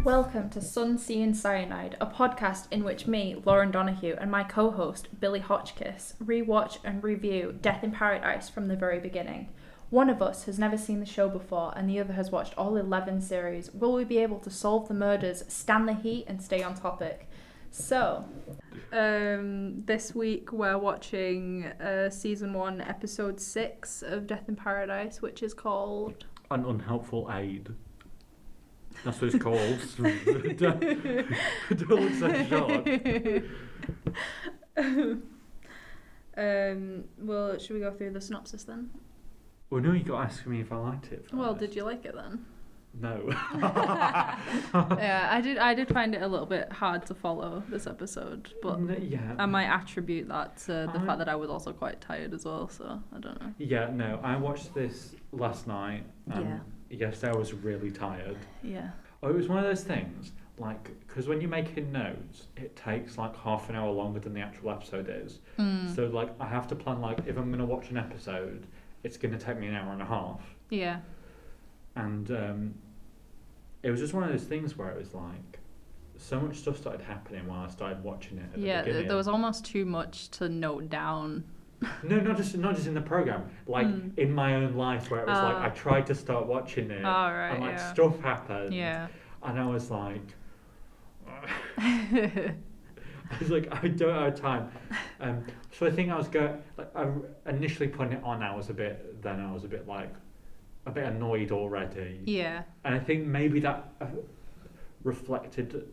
Welcome to Sun, Sea and Cyanide, a podcast in which me, Lauren Donahue, and my co-host, Billy Hotchkiss, rewatch and review Death in Paradise from the very beginning. One of us has never seen the show before and the other has watched all 11 series. Will we be able to solve the murders, stand the heat and stay on topic? So, this week we're watching Season 1, Episode 6 of Death in Paradise, which is called... An Unhelpful Aid. That's what it's called. Don't look so shocked. Well, should we go through the synopsis then? Well, no, you got to ask me if I liked it first. Well, did you like it then? No. Yeah, I did find it a little bit hard to follow this episode, but yeah. I might attribute that to the fact that I was also quite tired as well, so I don't know. Yeah, no, I watched this last night. Yesterday I was really tired. Yeah. Oh, it was one of those things, like, because when you're making notes, it takes like half an hour longer than the actual episode is. So, like, I have to plan, like, if I'm going to watch an episode, it's going to take me an hour and a half. Yeah. And it was just one of those things where it was like, so much stuff started happening while I started watching it at the beginning. There was almost too much to note down. No, not just in the program. Like in my own life, where it was like I tried to start watching it, and like stuff happened, and I was like, I don't have time. So I think I was going. Like, I initially putting it on, I was a bit like a bit annoyed already. Yeah. And I think maybe that reflected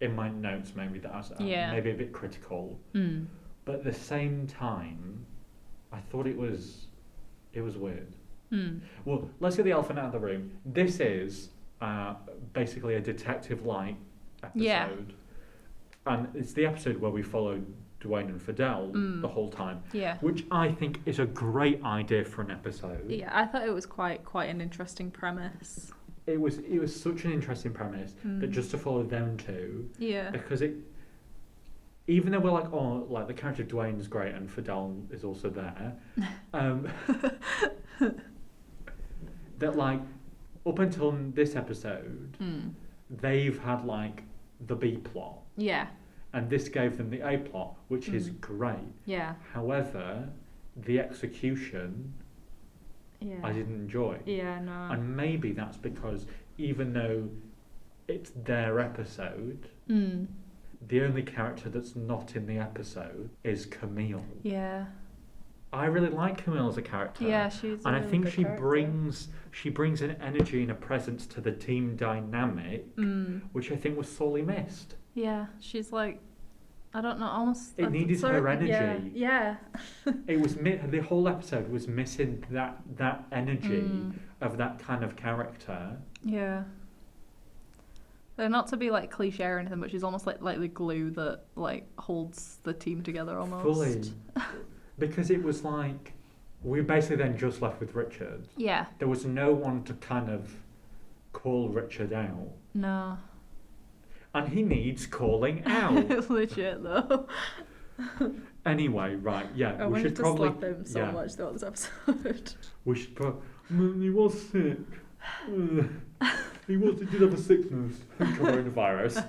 in my notes. Maybe that I was maybe a bit critical. But at the same time, I thought it was weird. Well, let's get the elephant out of the room. This is basically a detective-like episode. Yeah. And it's the episode where we followed Dwayne and Fidel the whole time. Yeah. Which I think is a great idea for an episode. Yeah, I thought it was quite an interesting premise. It was such an interesting premise that just to follow them two. Yeah. Because even though we're like, oh, like the character of Dwayne is great and Fidel is also there, that like up until this episode, they've had like the B plot. Yeah. And this gave them the A plot, which is great. Yeah. However, the execution, I didn't enjoy. Yeah, no. And maybe that's because even though it's their episode, the only character that's not in the episode is Camille. Yeah. I really like Camille as a character. Yeah, she's and I think she brings an energy and a presence to the team dynamic, which I think was sorely missed. Yeah, she's like, I don't know, almost. It needed her energy. Yeah. It was the whole episode was missing that energy of that kind of character. Yeah. They're not to be like cliche or anything, but she's almost like the glue that like holds the team together almost. Fully. Because it was like we basically then just left with Richard. Yeah. There was no one to kind of call Richard out. No. And he needs calling out. Legit though. Anyway, right, yeah. We should probably slap him so much throughout this episode. We should probably. He was sick. He did have a sickness. Coronavirus.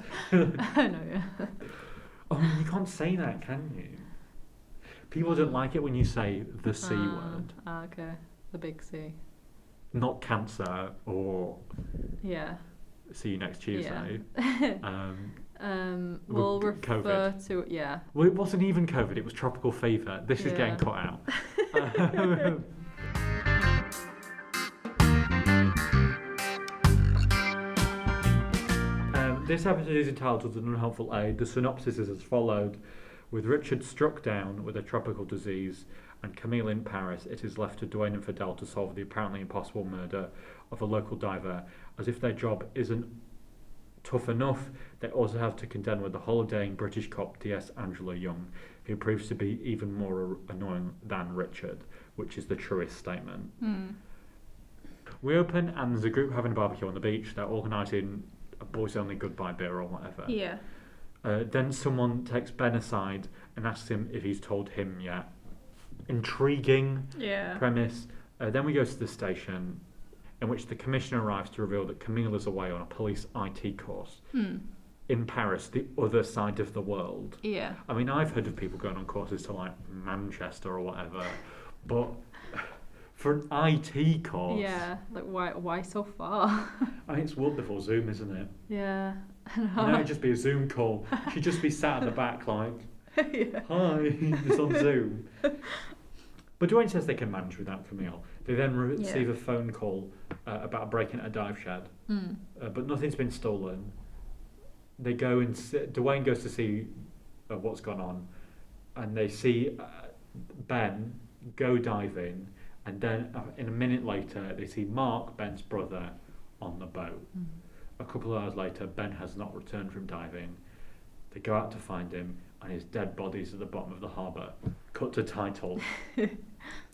I know, yeah. Oh, you can't say that, can you? People don't like it when you say the C word. Okay. The big C. Not cancer or... Yeah. See you next Tuesday. Yeah. We'll refer COVID. To... Yeah. Well, it wasn't even COVID. It was tropical fever. This is getting cut out. This episode is entitled An Unhelpful Aid. The synopsis is as followed. With Richard struck down with a tropical disease and Camille in Paris, it is left to Dwayne and Fidel to solve the apparently impossible murder of a local diver. As if their job isn't tough enough, they also have to contend with the holidaying British cop D.S. Angela Young, who proves to be even more annoying than Richard, which is the truest statement. We open and there's a group having a barbecue on the beach. They're organising a boys only goodbye beer or whatever. Yeah. Then someone takes Ben aside and asks him if he's told him yet. Intriguing premise. Then we go to the station in which the commissioner arrives to reveal that Camille is away on a police IT course in Paris, the other side of the world. Yeah. I mean, I've heard of people going on courses to like Manchester or whatever, but for an IT course... Yeah, like why so far? I mean, it's wonderful Zoom, isn't it? Yeah. No, it'd just be a Zoom call. She'd just be sat at the back like, hi, it's on Zoom. But Dwayne says they can manage without Camille. They then receive a phone call about a break-in at a dive shed, but nothing's been stolen. They go and Dwayne goes to see what's gone on, and they see Ben go diving, and then in a minute later they see Mark, Ben's brother, on the boat. A couple of hours later, Ben has not returned from diving. They go out to find him, and his dead body's at the bottom of the harbour. Cut to title.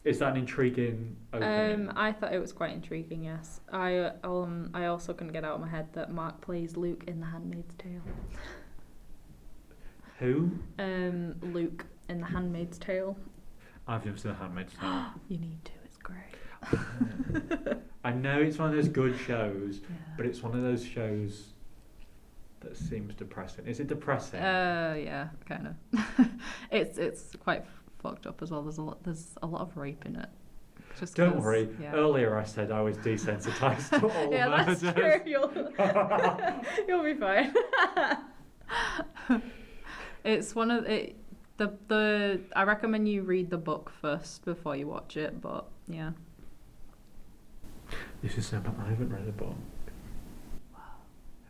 Is that an intriguing opening? I thought it was quite intriguing, yes. I also couldn't get out of my head that Mark plays Luke in The Handmaid's Tale. Who? Luke in The Handmaid's Tale. I've never seen The Handmaid's Tale. You need to, it's great. I know it's one of those good shows, but it's one of those shows that seems depressing. Is it depressing? Yeah, kind of. It's quite fucked up as well. There's a lot of rape in it. Don't worry. Yeah. Earlier I said I was desensitized to all murders. That's true. You'll be fine. It's one of it. I recommend you read the book first before you watch it. But yeah. This is so bad. I haven't read the book.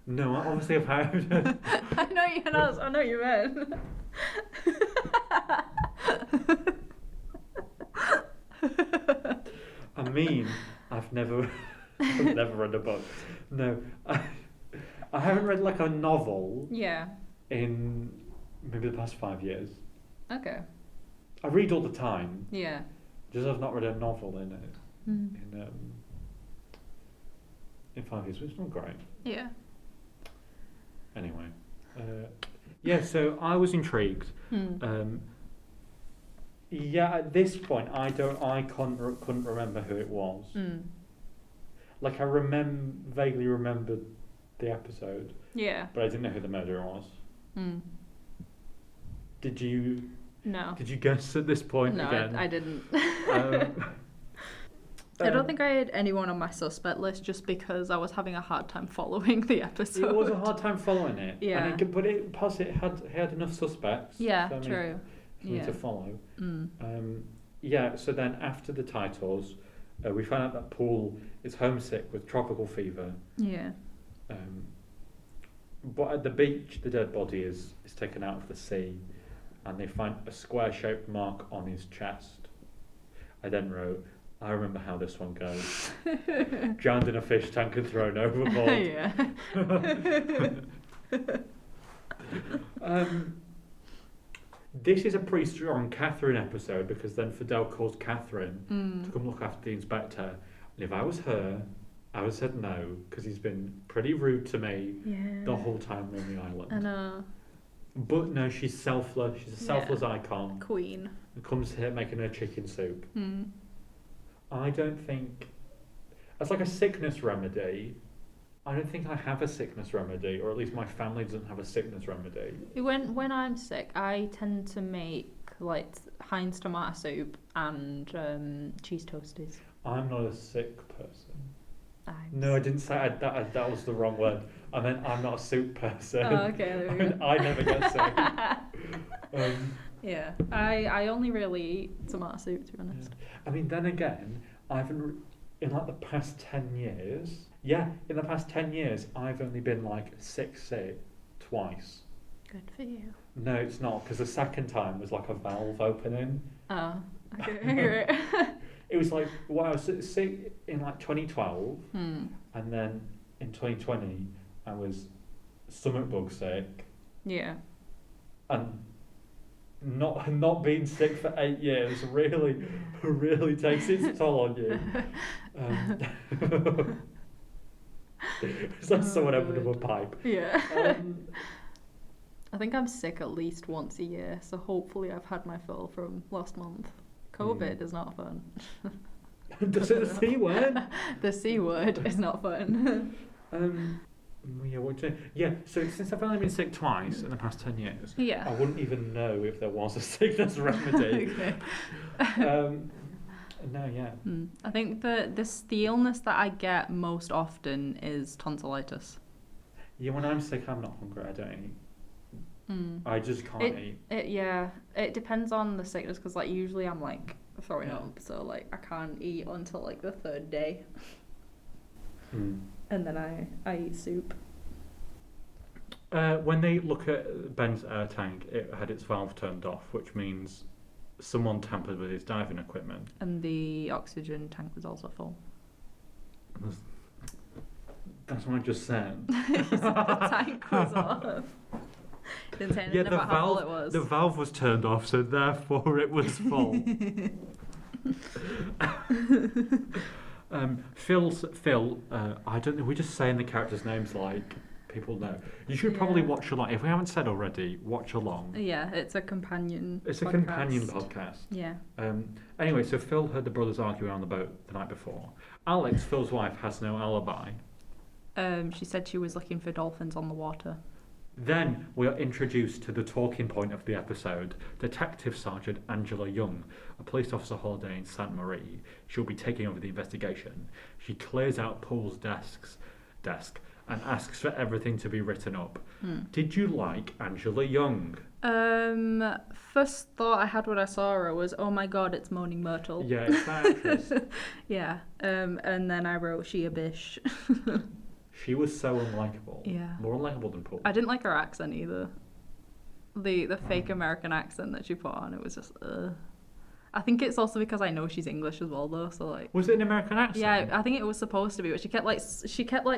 No, obviously I've heard. I know you meant. I mean, I've never read a book. No, I haven't read like a novel. Yeah. In maybe the past 5 years. Okay. I read all the time. Yeah. Just I've not read a novel in in 5 years, which is not great. Yeah. Anyway, yeah. So I was intrigued. Yeah, at this point, I couldn't remember who it was. Like I vaguely remembered the episode. Yeah. But I didn't know who the murderer was. Did you? No. Did you guess at this point again? No, I didn't. I don't think I had anyone on my suspect list just because I was having a hard time following the episode. It was a hard time following it. Yeah. And but it had enough suspects. Yeah, true. For me to follow. Yeah, so then after the titles, we found out that Paul is homesick with tropical fever. Yeah. But at the beach, the dead body is taken out of the sea, and they find a square-shaped mark on his chest. I then wrote, I remember how this one goes. Drowned in a fish tank and thrown overboard. Yeah. This is a pretty strong Catherine episode because then Fidel calls Catherine to come look after the inspector. And if I was her, I would have said no because he's been pretty rude to me the whole time we're on the island. I know. But no, she's selfless. She's a selfless icon. Queen. And comes here making her chicken soup. I don't think... As like a sickness remedy, I don't think I have a sickness remedy, or at least my family doesn't have a sickness remedy. When I'm sick, I tend to make like Heinz tomato soup and cheese toasties. I'm not a sick person. No, I didn't say that was the wrong word. I meant I'm not a soup person. Oh, okay. I never get sick. Yeah, I only really eat tomato soup, to be honest. Yeah. I mean, then again, in like the past 10 years, I've only been like sick twice. Good for you. No, it's not, because the second time was like a valve opening. Oh, okay. It was like, I was sick in like 2012, and then in 2020, I was stomach bug sick. Yeah. And not being sick for 8 years really takes its toll on you. It's like someone opened up a pipe. Yeah. I think I'm sick at least once a year, so hopefully I've had my fill from last month. COVID is not fun. Does it the C word? The C word is not fun. So since I've only been sick twice in the past 10 years, yeah. I wouldn't even know if there was a sickness remedy. I think the illness that I get most often is tonsillitis. Yeah, when I'm sick, I'm not hungry. I don't eat. I just can't eat. It depends on the sickness, because like usually I'm like throwing up, so like I can't eat until like the third day. And then I eat soup. When they look at Ben's air tank, it had its valve turned off, which means someone tampered with his diving equipment. And the oxygen tank was also full. That's what I just said. The tank was off. Didn't say anything about how full it was. The valve was turned off, so therefore it was full. Phil, I don't know. We're just saying the characters' names like people know. You should probably watch along. If we haven't said already, watch along. Yeah, it's a companion. It's a companion podcast. Yeah. Anyway, so Phil heard the brothers arguing on the boat the night before. Alex, Phil's wife, has no alibi. She said she was looking for dolphins on the water. Then we are introduced to the talking point of the episode, Detective Sergeant Angela Young, a police officer holiday in Sainte Marie. She'll be taking over the investigation. She clears out Paul's desk and asks for everything to be written up. Did you like Angela Young? First thought I had when I saw her was, oh my god, it's Moaning Myrtle. Yeah, it's that actress. Yeah. And then I wrote, she a bish. She was so unlikable. Yeah. More unlikable than Paul. I didn't like her accent either. The fake American accent that she put on, it was just, I think it's also because I know she's English as well, though. So like, was it an American accent? Yeah, I think it was supposed to be, but she kept like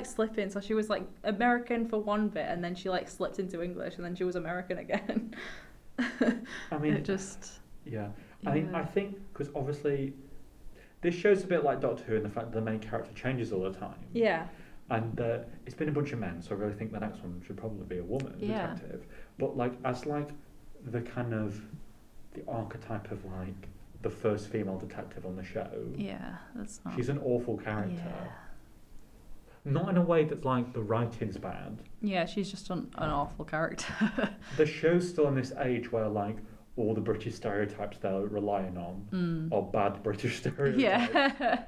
slipping. So she was like American for one bit, and then she like slipped into English, and then she was American again. I mean, it just. Yeah, I think because obviously, this show's a bit like Doctor Who in the fact that the main character changes all the time. Yeah. And it's been a bunch of men, so I really think the next one should probably be a woman detective. But like as like the kind of the archetype of like the first female detective on the show. Yeah, that's not. She's an awful character. Yeah. Not in a way that's like the writing's bad. Yeah, she's just an awful character. The show's still in this age where like all the British stereotypes they're relying on are bad British stereotypes. Yeah.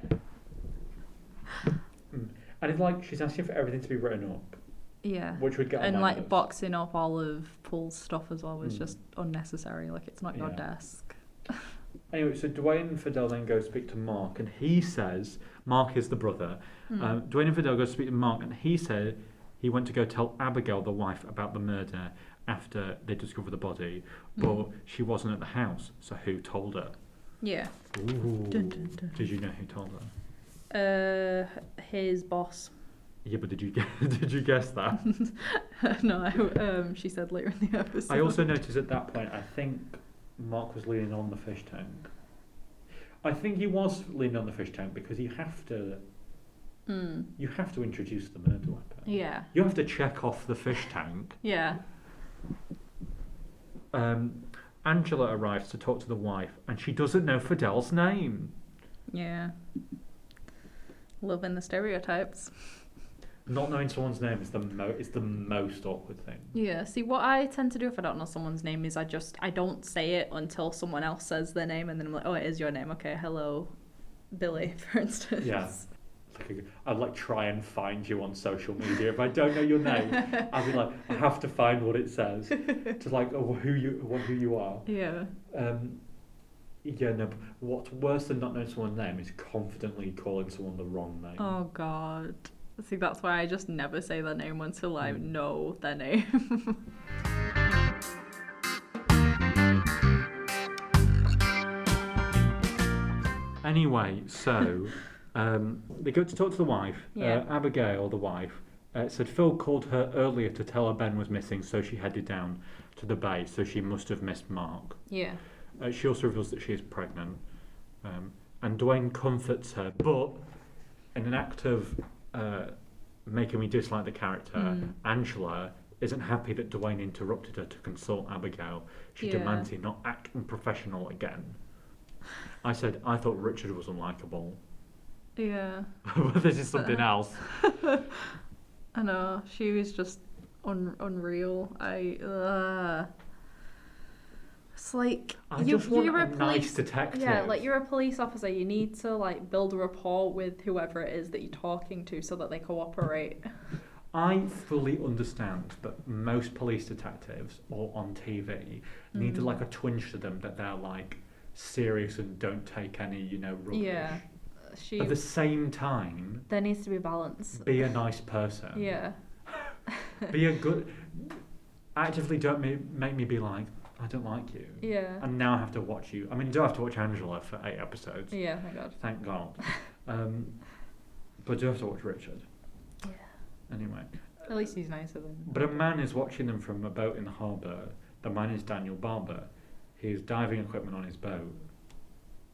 And it's like she's asking for everything to be written up. Yeah. Which would get on and my like nerves. Boxing up all of Paul's stuff as well was just unnecessary. Like it's not your desk. Anyway, so Dwayne and Fidel then go speak to Mark, and he says Mark is the brother. Dwayne and Fidel go speak to Mark, and he said he went to go tell Abigail, the wife, about the murder after they discovered the body, but she wasn't at the house. So who told her? Yeah. Ooh. Dun, dun, dun. Did you know who told her? His boss. Yeah, but did you guess that? No, she said later in the episode. I also noticed at that point, I think Mark was leaning on the fish tank. I think he was leaning on the fish tank because you have to introduce the murder weapon. Yeah. You have to check off the fish tank. Yeah. Angela arrives to talk to the wife, and she doesn't know Fidel's name. Yeah. Loving the stereotypes. Not knowing someone's name is the most awkward thing. Yeah, see, what I tend to do if I don't know someone's name is I don't say it until someone else says their name, and then I'm like, oh, it is your name. Okay, hello, Billy, for instance. Yeah. I'd like try and find you on social media. If I don't know your name, I'll be like, I have to find what it says to like who you are. Yeah. Yeah, no, but what's worse than not knowing someone's name is confidently calling someone the wrong name. Oh, God. See, that's why I just never say their name until I know their name. Anyway, so they go to talk to the wife. Yeah. Abigail, the wife, said Phil called her earlier to tell her Ben was missing, so she headed down to the bay, so she must have missed Mark. Yeah. She also reveals that she is pregnant. And Dwayne comforts her, but in an act of making me dislike the character, Angela isn't happy that Dwayne interrupted her to consult Abigail. She demands he not act unprofessional again. I said, I thought Richard was unlikable. Yeah. But this is something else. I know. She was just unreal. It's like I just want a nice detective. Yeah, like you're a police officer. You need to like build a rapport with whoever it is that you're talking to so that they cooperate. I fully understand that most police detectives or on TV need like a twinge to them that they're like serious and don't take any, rubbish. Yeah. At the same time, there needs to be a balance. Be a nice person. Yeah. Be a good. Actively don't make me be like, I don't like you. Yeah. And now I have to watch you. I mean, you do have to watch Angela for 8 episodes. Yeah, thank God. Thank God. But I do have to watch Richard. Yeah. Anyway. At least he's nicer than. But a man is watching them from a boat in the harbour. The man is Daniel Barber. He has diving equipment on his boat.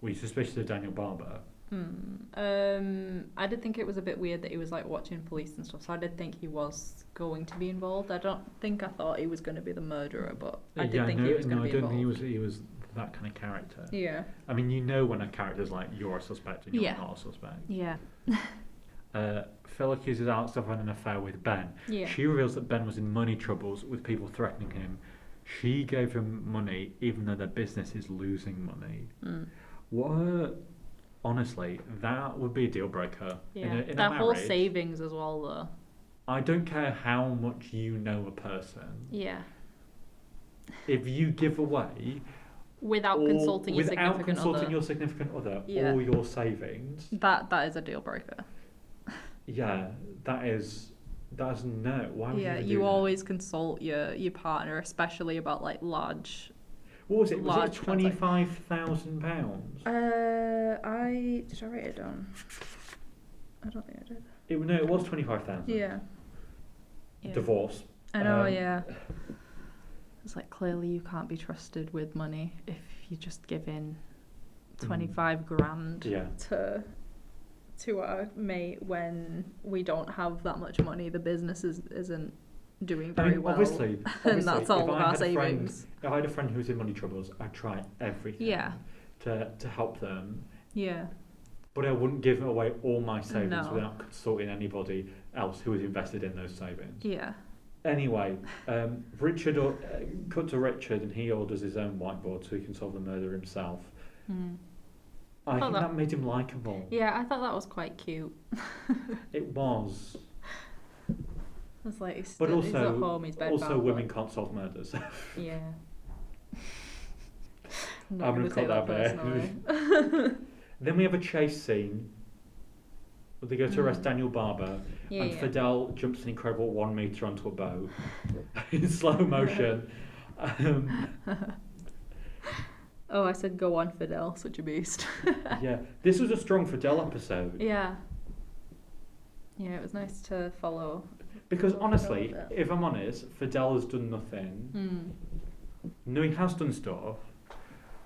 Were you suspicious of Daniel Barber? I did think it was a bit weird that he was like watching police and stuff, so I did think he was going to be involved. I thought he was going to be the murderer, but I did think he was going to be involved. I don't think he was that kind of character. Yeah. I mean, when a character's like, you're a suspect and you're not a suspect. Yeah. Phil accuses Alex of having an affair with Ben. Yeah. She reveals that Ben was in money troubles with people threatening him. She gave him money even though their business is losing money. Honestly, that would be a deal breaker. Yeah. In that a whole marriage, savings as well, though. I don't care how much you know a person. Yeah. If you give away without consulting your significant other or your savings, that is a deal breaker. Yeah, that's no. Why would you always consult your partner, especially about like large. What was it? Was it £25,000? Did I write it down? I don't think I did. It was 25,000. Yeah. Divorce. I know. Yeah. It's like clearly you can't be trusted with money if you just give in 25 grand to our mate when we don't have that much money. The business isn't doing very well. Obviously, and that's all of our savings. If I had a friend who was in money troubles, I'd try everything to help them. Yeah. But I wouldn't give away all my savings without consulting anybody else who was invested in those savings. Yeah. Anyway, Richard cut to Richard, and he orders his own whiteboard so he can solve the murder himself. I think that made him likeable. Yeah, I thought that was quite cute. It was. It's like he's but he's at home, he's bed also women can't solve murders. Yeah. I'm going to cut that bit. Then we have a chase scene. They go to arrest Daniel Barber, and Fidel jumps an incredible 1 metre onto a boat in slow motion. Oh, I said go on, Fidel, such a beast. Yeah, this was a strong Fidel episode. Yeah. Yeah, it was nice to follow. Because honestly, if I'm honest, Fidel has done nothing. No, he has done stuff.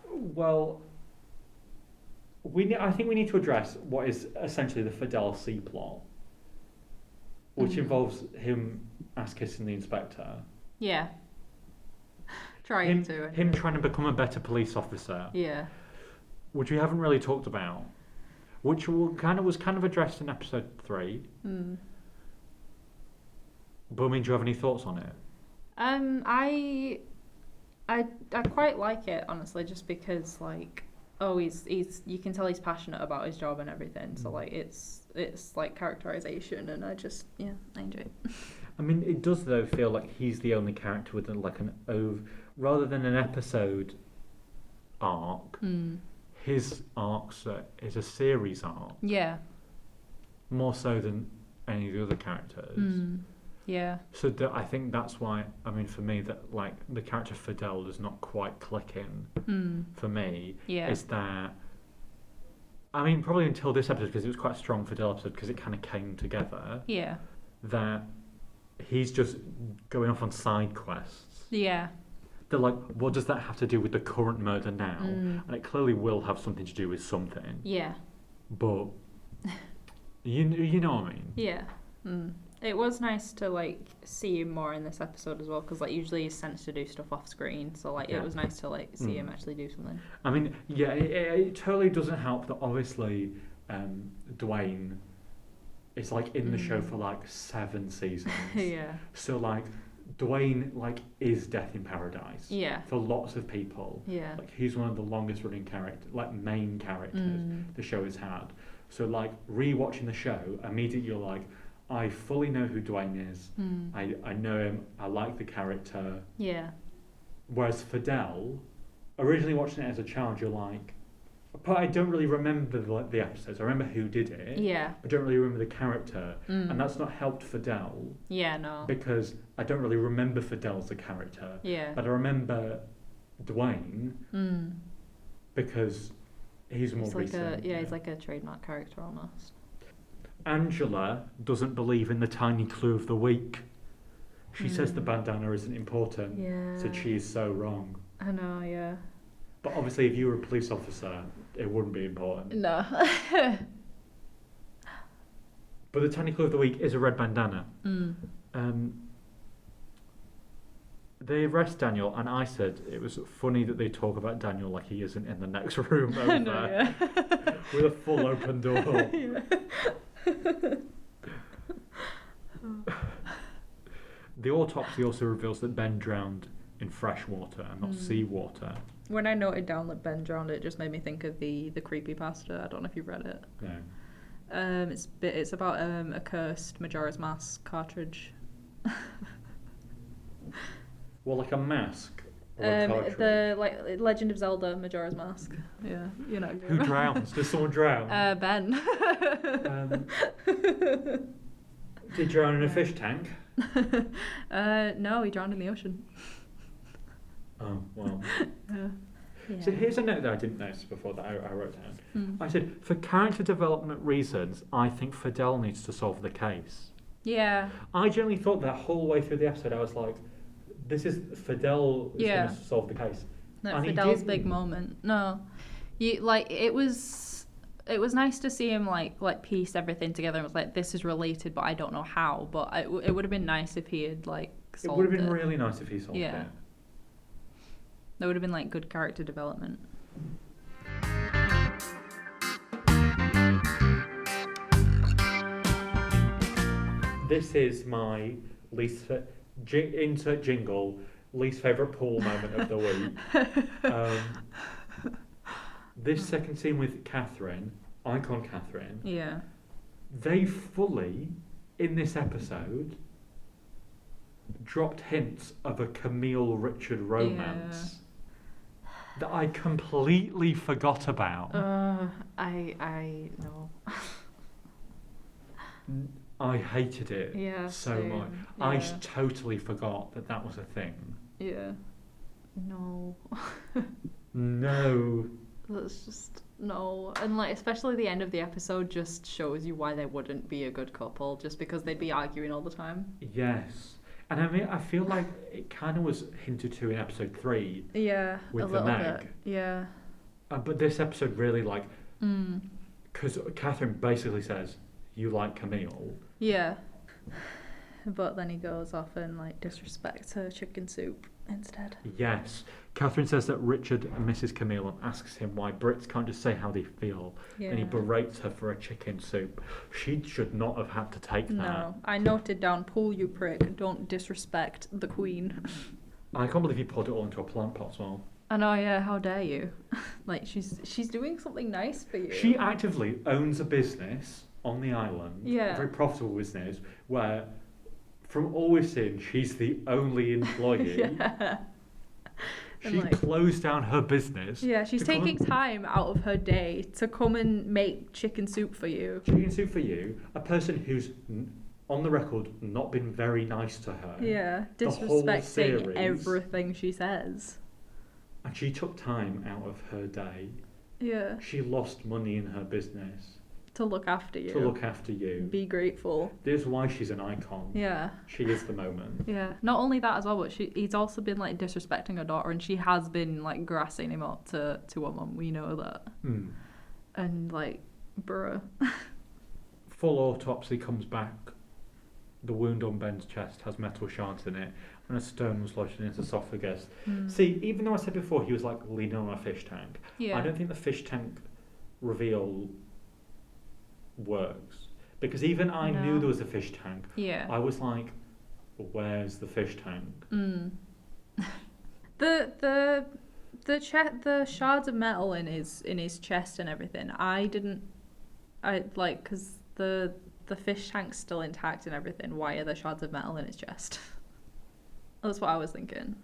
Well, I think we need to address what is essentially the Fidel C plot, which involves him ass-kissing the inspector. Yeah. Him trying to become a better police officer. Yeah. Which we haven't really talked about. Which was kind of addressed in episode 3. But I mean, do you have any thoughts on it? I quite like it, honestly, just because like he's you can tell he's passionate about his job and everything. So like it's like characterization, and I enjoy it. I mean, it does though feel like he's the only character with rather than an episode arc. His arcs is a series arc. Yeah. More so than any of the other characters. Yeah. So I think that's why, I mean, for me, that like the character Fidel is not quite clicking for me. Yeah. Is that, I mean, probably until this episode, because it was quite a strong Fidel episode, because it kind of came together. Yeah. That he's just going off on side quests. Yeah. They're like, what does that have to do with the current murder now? And it clearly will have something to do with something. Yeah. But you know what I mean? Yeah. It was nice to like see him more in this episode as well, because like usually he's sent to do stuff off screen, so like it was nice to like see him actually do something. I mean, it totally doesn't help that obviously Dwayne is like in the show for like 7 seasons. Yeah. So like Dwayne like is Death in Paradise. Yeah. For lots of people. Yeah. Like he's one of the longest running main characters the show has had. So like rewatching the show, immediately you're like, I fully know who Dwayne is. I know him. I like the character. Yeah. Whereas Fidel, originally watching it as a child, you're like, but I don't really remember the episodes. I remember who did it. Yeah. I don't really remember the character. And that's not helped Fidel. Yeah, no. Because I don't really remember Fidel as a character. Yeah. But I remember Dwayne because he's more recent. He's like a trademark character almost. Angela doesn't believe in the tiny clue of the week. She says the bandana isn't important. Yeah. So she's so wrong. I know, yeah. But obviously if you were a police officer, it wouldn't be important. No. But the tiny clue of the week is a red bandana. They arrest Daniel, and I said it was funny that they talk about Daniel like he isn't in the next room over there with a full open door. The autopsy also reveals that Ben drowned in fresh water and not seawater. When I noted down that Ben drowned, it just made me think of the creepypasta. I don't know if you've read it. No. It's about a cursed Majora's Mask cartridge. Well, like a mask or a cartridge? The Legend of Zelda Majora's Mask. Yeah, you know. Who drowns? Does someone drown? Ben. Did he drown in a fish tank? No, he drowned in the ocean. Oh, well. Yeah. So here's a note that I didn't notice before that I wrote down. I said, for character development reasons, I think Fidel needs to solve the case. Yeah. I generally thought that whole way through the episode, I was like, this is Fidel is going to solve the case. No, Fidel's big moment. No. It was nice to see him like piece everything together and was like, this is related, but I don't know how. But it would have been nice if he had solved it. It would have been really nice if he solved it. That would have been good character development. This is my insert jingle, least favourite pool moment of the week. This second scene with Catherine, icon Catherine. Yeah. They fully, in this episode, dropped hints of a Camille Richard romance that I completely forgot about. I know. I hated it so same. much. Yeah. I totally forgot that was a thing. Yeah. No. No. That's just no. And especially the end of the episode just shows you why they wouldn't be a good couple, just because they'd be arguing all the time. Yes. And I mean, I feel like it kind of was hinted to in episode 3. Yeah, with the Meg. Bit. Yeah. But this episode really because Catherine basically says, you like Camille. Yeah. But then he goes off and disrespects her chicken soup instead. Yes. Catherine says that Richard misses Camille and asks him why Brits can't just say how they feel. Yeah. And he berates her for a chicken soup. She should not have had to take that. No. I noted down, Paul, you prick, don't disrespect the Queen. I can't believe you poured it all into a plant pot as well. I know, yeah, how dare you? She's doing something nice for you. She actively owns a business on the island. Yeah. A very profitable business where, from all we've seen, she's the only employee. Yeah. She closed down her business. Yeah, she's taking time out of her day to come and make chicken soup for you. Chicken soup for you, a person who's, on the record, not been very nice to her. Yeah, disrespecting everything she says. And she took time out of her day. Yeah. She lost money in her business. To look after you. To look after you. Be grateful. This is why she's an icon. Yeah. She is the moment. Yeah. Not only that as well, but he's also been disrespecting her daughter, and she has been grassing him up to a mum. We know that. And bruh. Full autopsy comes back. The wound on Ben's chest has metal shards in it, and a stone was lodged in his esophagus. See, even though I said before he was leaning on a fish tank, I don't think the fish tank reveal works. Because even I knew there was a fish tank. Yeah. I was like, where's the fish tank? The shards of metal in his chest and everything. Because the fish tank's still intact and everything. Why are there shards of metal in his chest? That's what I was thinking.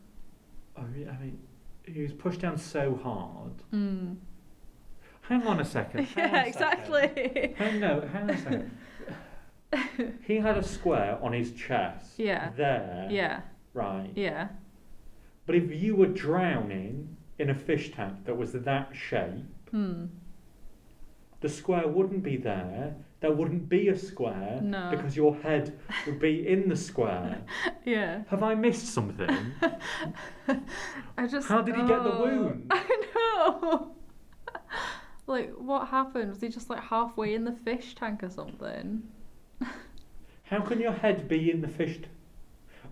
I mean, he was pushed down so hard. Hang on a second. Exactly. Hang on a second. He had a square on his chest. Yeah. There. Yeah. Right. Yeah. But if you were drowning in a fish tank that was that shape, the square wouldn't be there. There wouldn't be a square because your head would be in the square. Yeah. Have I missed something? How did he get the wound? I know. Like, what happened? Was he just like halfway in the fish tank or something? How can your head be in the fish?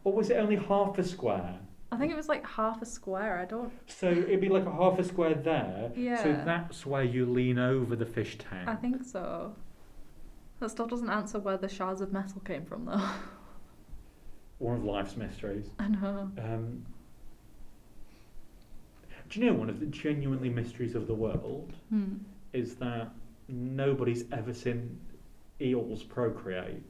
Or was it only half a square? I think it was like half a square. So it'd be like a half a square there. Yeah. So that's where you lean over the fish tank. I think so. That still doesn't answer where the shards of metal came from, though. One of life's mysteries. I know. Do you know one of the genuinely mysteries of the world is that nobody's ever seen eels procreate?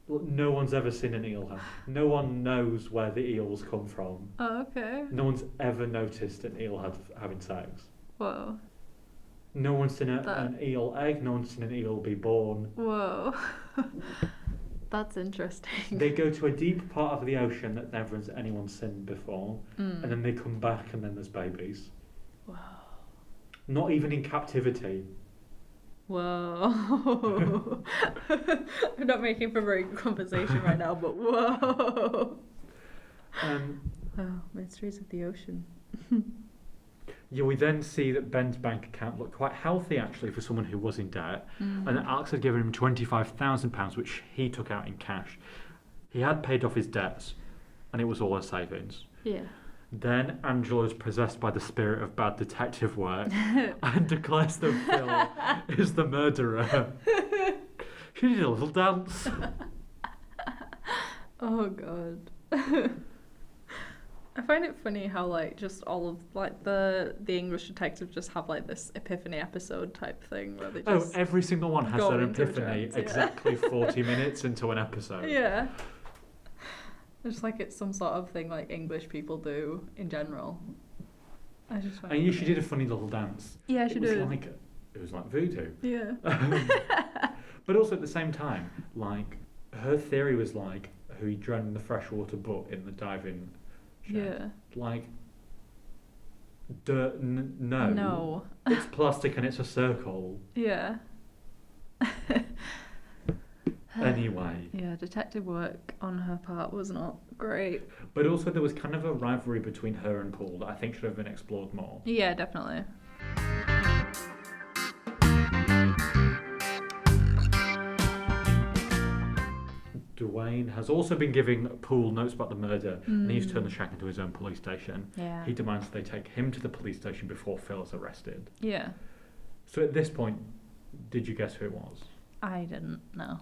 No one's ever seen an eel. No one knows where the eels come from. Oh, okay. No one's ever noticed an eel having sex. Whoa. No one's seen an eel egg. No one's seen an eel be born. Whoa. That's interesting. They go to a deep part of the ocean that never anyone's seen before, and then they come back and then there's babies. Whoa. Not even in captivity. Whoa. I'm not making for very good conversation right now, but whoa. Mysteries of the ocean. Yeah, we then see that Ben's bank account looked quite healthy actually for someone who was in debt, and that Alex had given him £25,000, which he took out in cash. He had paid off his debts, and it was all her savings. Yeah. Then Angela is possessed by the spirit of bad detective work and declares that Phil is the murderer. She did a little dance. Oh god. I find it funny how like just all of like the English detectives just have like this epiphany episode type thing where they just every single one has their epiphany exactly 40 minutes into an episode. Yeah. It's like it's some sort of thing like English people do in general. I just find she did a funny little dance. Yeah, she did. It was like voodoo. Yeah. But also at the same time, like her theory was like who he drowned in the freshwater butt in the diving shed. Yeah. Like no. No. It's plastic and it's a circle. Yeah. Anyway. Yeah, detective work on her part was not great. But also there was kind of a rivalry between her and Paul that I think should have been explored more. Yeah, definitely. Dwayne has also been giving Paul notes about the murder and he's turned the shack into his own police station. Yeah. He demands they take him to the police station before Phil is arrested. Yeah. So at this point, did you guess who it was? I didn't know.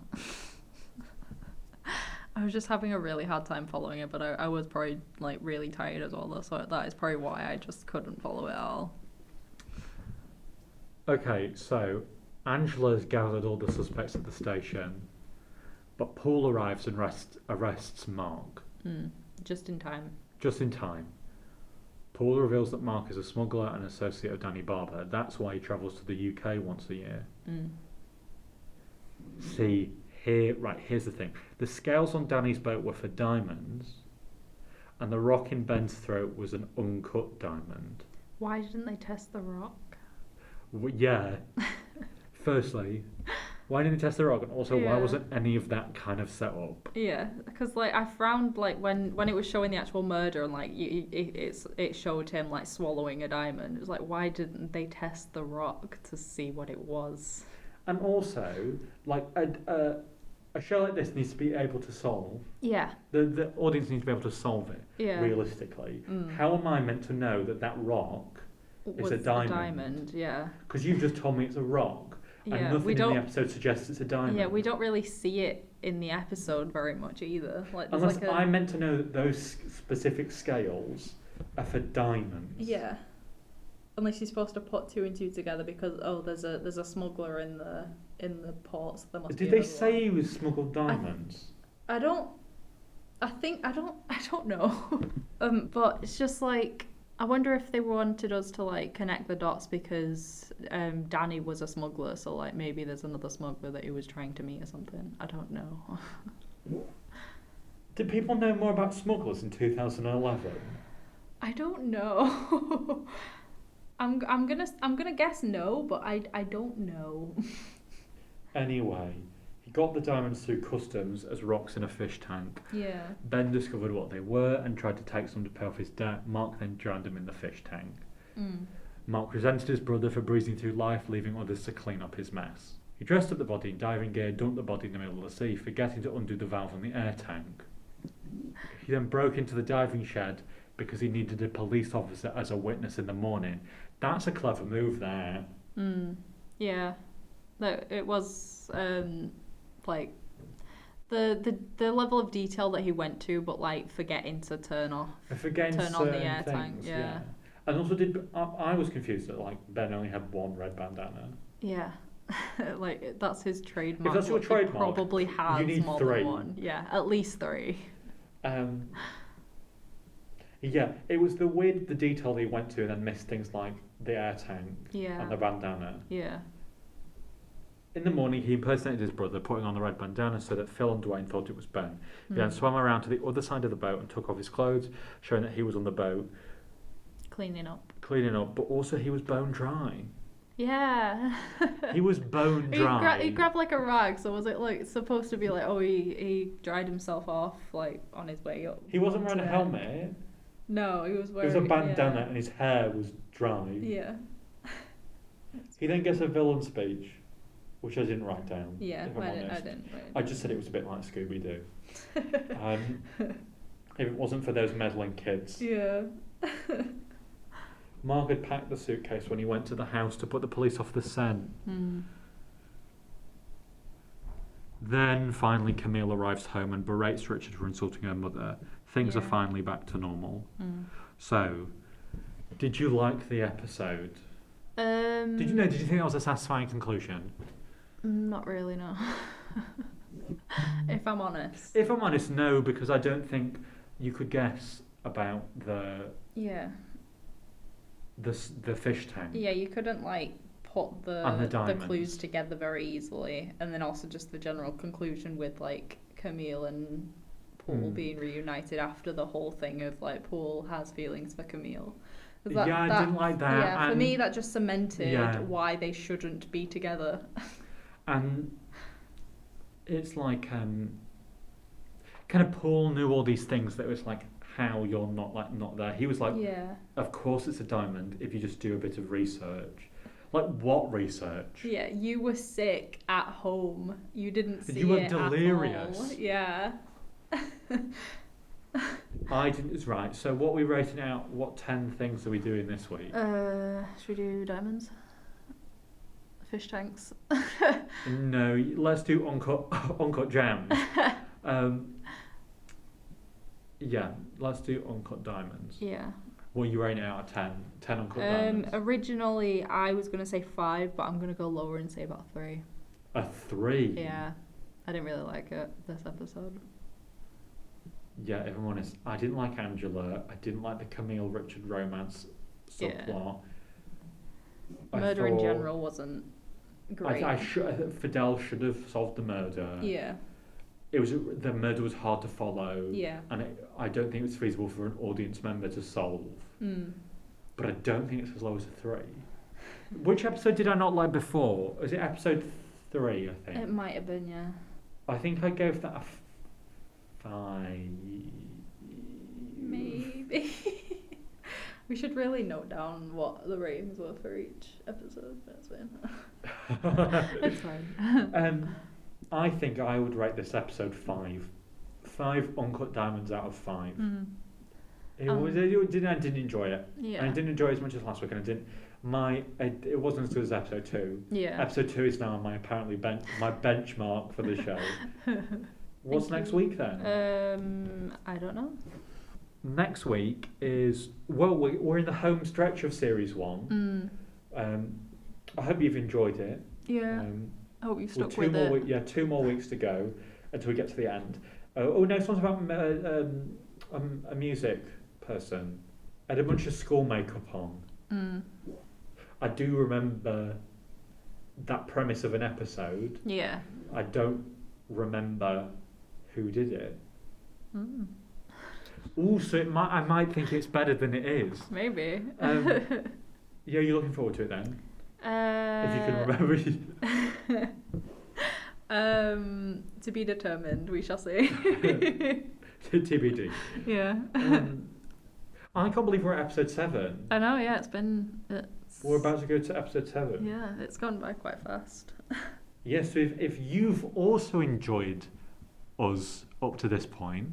I was just having a really hard time following it, but I was probably like really tired as well, so that is probably why I just couldn't follow it at all. Okay, so Angela's gathered all the suspects at the station, but Paul arrives and arrests Mark. Just in time. Just in time. Paul reveals that Mark is a smuggler and associate of Danny Barber. That's why he travels to the UK once a year. See, here's the thing. The scales on Danny's boat were for diamonds, and the rock in Ben's throat was an uncut diamond. Why didn't they test the rock? Yeah. Firstly, why didn't they test the rock? And also, why wasn't any of that kind of set up? Yeah, because like I found like when it was showing the actual murder and like it showed him like swallowing a diamond. It was like, why didn't they test the rock to see what it was? And also, like a show like this needs to be able to solve. Yeah. The audience needs to be able to solve it. Yeah. Realistically, how am I meant to know that rock it's a diamond. Yeah. Because you've just told me it's a rock, and nothing in the episode suggests it's a diamond. Yeah, we don't really see it in the episode very much either. Like, unless I meant to know that those specific scales are for diamonds. Yeah. Unless you're supposed to put 2 and 2 together because there's a smuggler in the port. So there must Did be they say he was smuggled diamonds? I don't know. But it's just like, I wonder if they wanted us to like connect the dots because Danny was a smuggler, so like maybe there's another smuggler that he was trying to meet or something. I don't know. Did people know more about smugglers in 2011? I don't know. I'm gonna guess no, but I don't know. Anyway, he got the diamonds through customs as rocks in a fish tank. Yeah. Ben discovered what they were and tried to take some to pay off his debt. Mark then drowned him in the fish tank. Mark resented his brother for breezing through life, leaving others to clean up his mess. He dressed up the body in diving gear, dumped the body in the middle of the sea, forgetting to undo the valve on the air tank. He then broke into the diving shed because he needed a police officer as a witness in the morning. That's a clever move there. Yeah. No, it was like the level of detail that he went to, but like forgetting to turn on the air tank. Yeah. And also, I was confused that like Ben only had one red bandana. Yeah. Like that's his trademark. If that's your trademark, probably has you need more 3. than one. Yeah, at least 3. Yeah, it was the detail that he went to and then missed things like the air tank and the bandana. Yeah. In the morning, he impersonated his brother, putting on the red bandana so that Phil and Dwayne thought it was Ben. He then swam around to the other side of the boat and took off his clothes, showing that he was on the boat. Cleaning up, but also he was bone dry. Yeah. He was bone dry. He grabbed like a rag, so was it like supposed to be like, oh, he dried himself off like on his way up? He wasn't wearing a helmet. No, he was wearing... It was a bandana and his hair was dry. Yeah. He then gets a villain speech, which I didn't write down. Yeah, I didn't. I just said it was a bit like Scooby-Doo. If it wasn't for those meddling kids. Yeah. Mark had packed the suitcase when he went to the house to put the police off the scent. Then, finally, Camille arrives home and berates Richard for insulting her mother. Things are finally back to normal. So, did you like the episode? Did you think that was a satisfying conclusion? Not really, no. If I'm honest. If I'm honest, no, because I don't think you could guess about the fish tank. Yeah, you couldn't like put the clues together very easily, and then also just the general conclusion with like Camille and Paul being reunited after the whole thing of like Paul has feelings for Camille. I didn't like that. Yeah, for me that just cemented why they shouldn't be together. And it's like kind of Paul knew all these things that was like, how you're not there. He was like, of course it's a diamond if you just do a bit of research. Like, what research? Yeah, you were sick at home. You didn't see you were it delirious. at all. Yeah. I didn't. It's right. So what are we rating out? What 10 things are we doing this week? Should we do diamonds? Fish tanks? No, let's do uncut jams. Yeah, let's do uncut diamonds. Yeah. What are you rating out of 10? 10 uncut diamonds. Originally, I was going to say 5, but I'm going to go lower and say about 3. A 3? Yeah. I didn't really like it, this episode. Yeah, if I'm honest, I didn't like Angela. I didn't like the Camille Richard romance subplot. Yeah. Murder in general wasn't great. Fidel should have solved the murder. Yeah. The murder was hard to follow. Yeah. And I don't think it was feasible for an audience member to solve. But I don't think it's as low as a 3. Which episode did I not like before? Was it episode 3, I think? It might have been, yeah. I think I gave that a 5. Maybe. We should really note down what the ratings were for each episode. That's fine. It's fine. I think I would rate this episode 5. 5 uncut diamonds out of 5. I didn't enjoy it. Yeah. And I didn't enjoy it as much as last week, and I didn't. It wasn't as good as episode 2. Yeah. Episode 2 is now my benchmark for the show. What's next week then? I don't know. Next week is we're in the home stretch of series 1. I hope you've enjoyed it. Yeah. I hope you've stuck with it. 2 more weeks to go until we get to the end. Next one's about a music person. I had a bunch of school makeup on. I do remember that premise of an episode. Yeah. I don't remember who did it. Also, I might think it's better than it is. Maybe. Yeah, you're looking forward to it then? If you can remember. To be determined, we shall see. TBD. Yeah. I can't believe we're at episode 7. I know, yeah, we're about to go to episode 7. Yeah, it's gone by quite fast. Yes, so if you've also enjoyed us up to this point,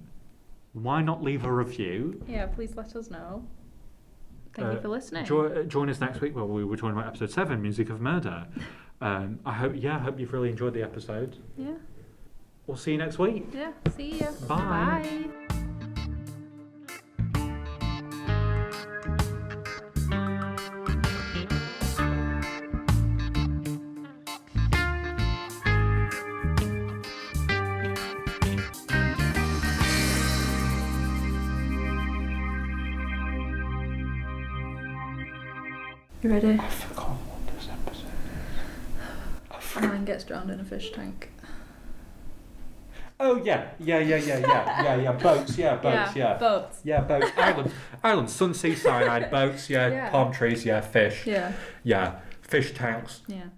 why not leave a review? Yeah, please let us know. Thank you for listening. Join us next week where we were talking about episode 7, Music of Murder. I hope you've really enjoyed the episode. Yeah. We'll see you next week. Yeah, see ya. Bye. Bye. You ready? I forgot what this episode is. A man gets drowned in a fish tank. Oh yeah. Boats, Boats. Yeah, boats. Island, sun, sea, cyanide, boats, palm trees, fish. Yeah. Yeah, fish tanks. Yeah.